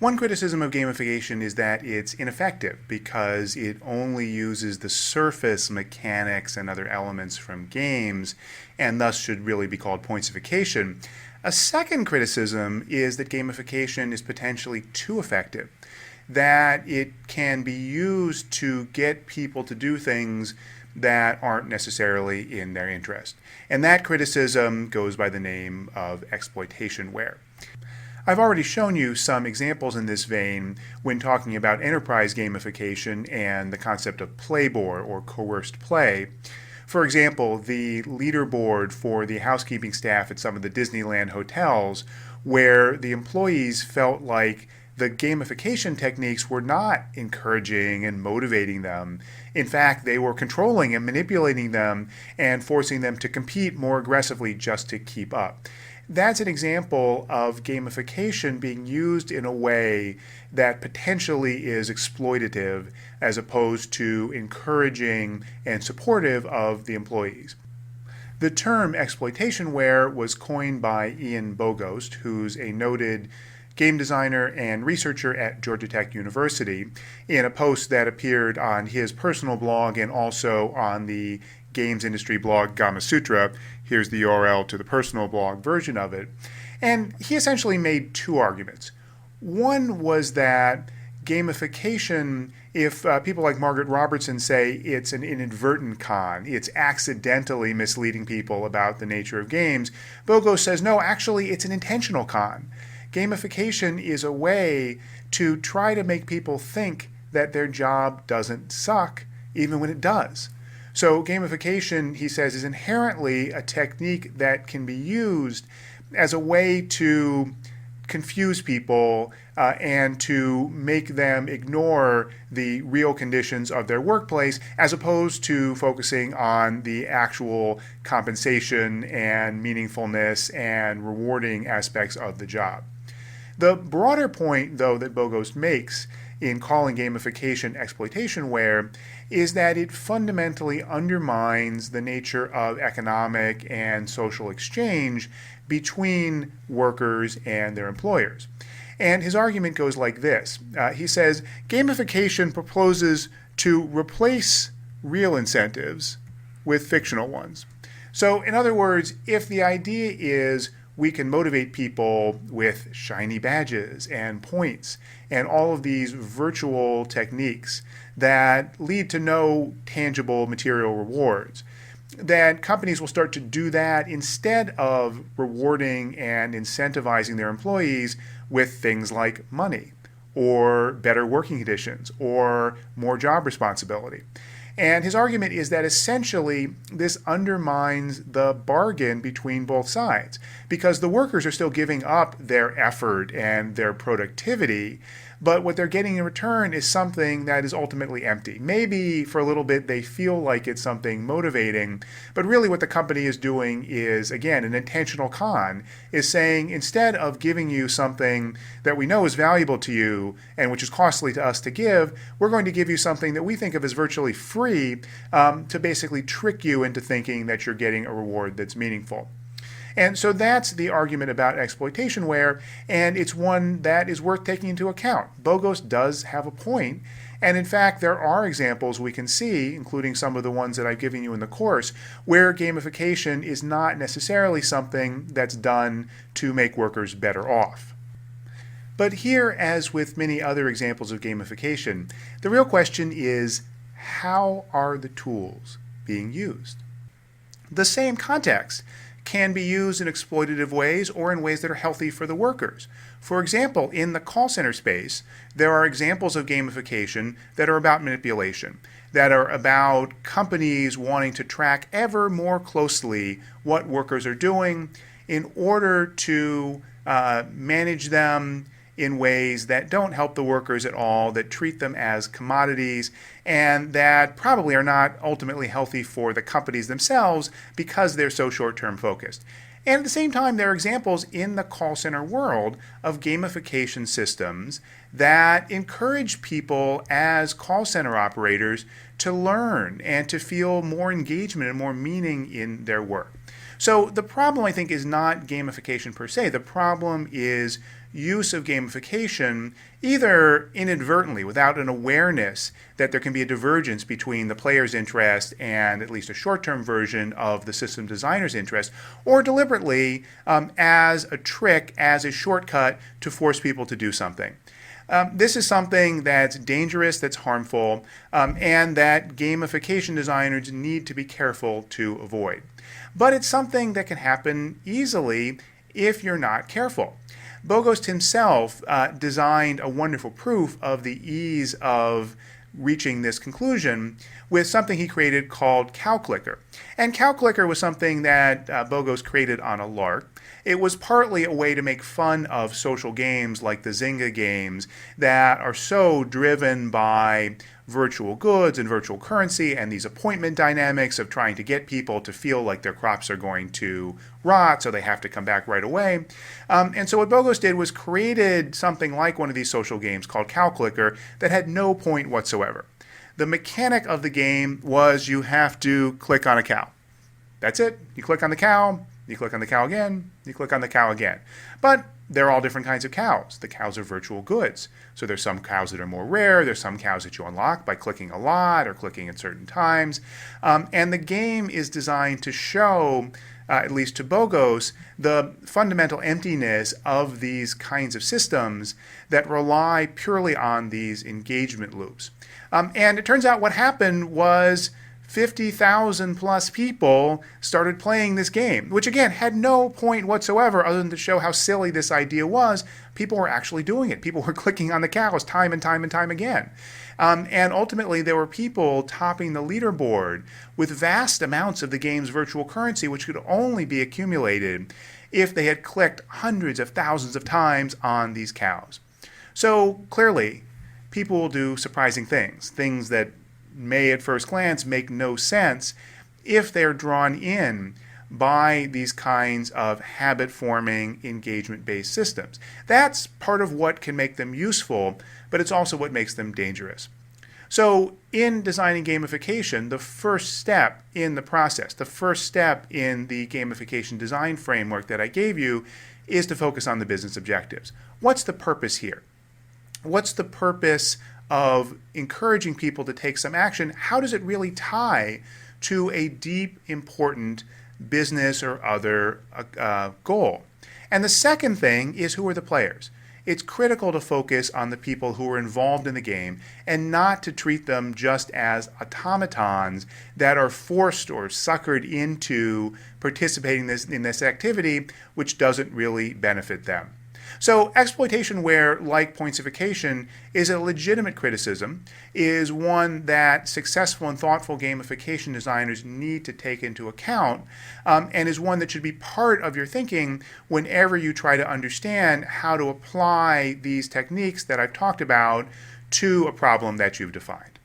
One criticism of gamification is that it's ineffective because it only uses the surface mechanics and other elements from games and thus should really be called pointsification. A second criticism is that gamification is potentially too effective, that it can be used to get people to do things that aren't necessarily in their interest. And that criticism goes by the name of exploitationware. I've already shown you some examples in this vein when talking about enterprise gamification and the concept of playboard or coerced play. For example, the leaderboard for the housekeeping staff at some of the Disneyland hotels, where the employees felt like the gamification techniques were not encouraging and motivating them. In fact, they were controlling and manipulating them and forcing them to compete more aggressively just to keep up. That's an example of gamification being used in a way that potentially is exploitative as opposed to encouraging and supportive of the employees. The term exploitationware was coined by Ian Bogost, who's a noted game designer and researcher at Georgia Tech University, in a post that appeared on his personal blog and also on the games industry blog Gamasutra. Here's the URL to the personal blog version of it. And he essentially made two arguments. One was that gamification, if people like Margaret Robertson say it's an inadvertent con, it's accidentally misleading people about the nature of games, Bogo says, no, actually it's an intentional con. Gamification is a way to try to make people think that their job doesn't suck, even when it does. So gamification, he says, is inherently a technique that can be used as a way to confuse people and to make them ignore the real conditions of their workplace, as opposed to focusing on the actual compensation and meaningfulness and rewarding aspects of the job. The broader point, though, that Bogost makes in calling gamification exploitationware is that it fundamentally undermines the nature of economic and social exchange between workers and their employers. And his argument goes like this. He says, gamification proposes to replace real incentives with fictional ones. So, in other words, if the idea is we can motivate people with shiny badges and points and all of these virtual techniques that lead to no tangible material rewards, then companies will start to do that instead of rewarding and incentivizing their employees with things like money or better working conditions or more job responsibility. And his argument is that essentially this undermines the bargain between both sides, because the workers are still giving up their effort and their productivity, but what they're getting in return is something that is ultimately empty. Maybe for a little bit they feel like it's something motivating, but really what the company is doing is, again, an intentional con, is saying instead of giving you something that we know is valuable to you and which is costly to us to give, we're going to give you something that we think of as virtually free to basically trick you into thinking that you're getting a reward that's meaningful. And so that's the argument about exploitationware, and it's one that is worth taking into account. Bogost does have a point, and in fact there are examples we can see, including some of the ones that I've given you in the course, where gamification is not necessarily something that's done to make workers better off. But here, as with many other examples of gamification, the real question is, how are the tools being used? The same context can be used in exploitative ways or in ways that are healthy for the workers. For example, in the call center space, there are examples of gamification that are about manipulation, that are about companies wanting to track ever more closely what workers are doing in order to manage them in ways that don't help the workers at all, that treat them as commodities, and that probably are not ultimately healthy for the companies themselves because they're so short-term focused. And at the same time, there are examples in the call center world of gamification systems that encourage people as call center operators to learn and to feel more engagement and more meaning in their work. So the problem, I think, is not gamification per se. The problem is use of gamification, either inadvertently, without an awareness that there can be a divergence between the player's interest and at least a short-term version of the system designer's interest, or deliberately as a trick, as a shortcut to force people to do something. This is something that's dangerous, that's harmful, and that gamification designers need to be careful to avoid. But it's something that can happen easily if you're not careful. Bogost himself designed a wonderful proof of the ease of reaching this conclusion with something he created called Cow Clicker. And Cow Clicker was something that Bogost created on a lark. It was partly a way to make fun of social games like the Zynga games that are so driven by virtual goods and virtual currency and these appointment dynamics of trying to get people to feel like their crops are going to rot, so they have to come back right away. And so what Bogost did was created something like one of these social games called Cow Clicker that had no point whatsoever. The mechanic of the game was you have to click on a cow. That's it. You click on the cow, you click on the cow again, you click on the cow again. But they're all different kinds of cows. The cows are virtual goods. So there's some cows that are more rare. There's some cows that you unlock by clicking a lot or clicking at certain times. And the game is designed to show, at least to Bogost, the fundamental emptiness of these kinds of systems that rely purely on these engagement loops. And it turns out what happened was 50,000 plus people started playing this game, which again had no point whatsoever other than to show how silly this idea was. People were actually doing it. People were clicking on the cows time and time and time again. And ultimately there were people topping the leaderboard with vast amounts of the game's virtual currency, which could only be accumulated if they had clicked hundreds of thousands of times on these cows. So clearly, people will do surprising things, things that may at first glance make no sense if they're drawn in by these kinds of habit-forming, engagement-based systems. That's part of what can make them useful, but it's also what makes them dangerous. So in designing gamification, the first step in the process, the first step in the gamification design framework that I gave you is to focus on the business objectives. What's the purpose here? What's the purpose of encouraging people to take some action? How does it really tie to a deep, important business or other goal? And the second thing is, who are the players? It's critical to focus on the people who are involved in the game and not to treat them just as automatons that are forced or suckered into participating in this activity, which doesn't really benefit them. So exploitationware, like pointsification, is a legitimate criticism, is one that successful and thoughtful gamification designers need to take into account, and is one that should be part of your thinking whenever you try to understand how to apply these techniques that I've talked about to a problem that you've defined.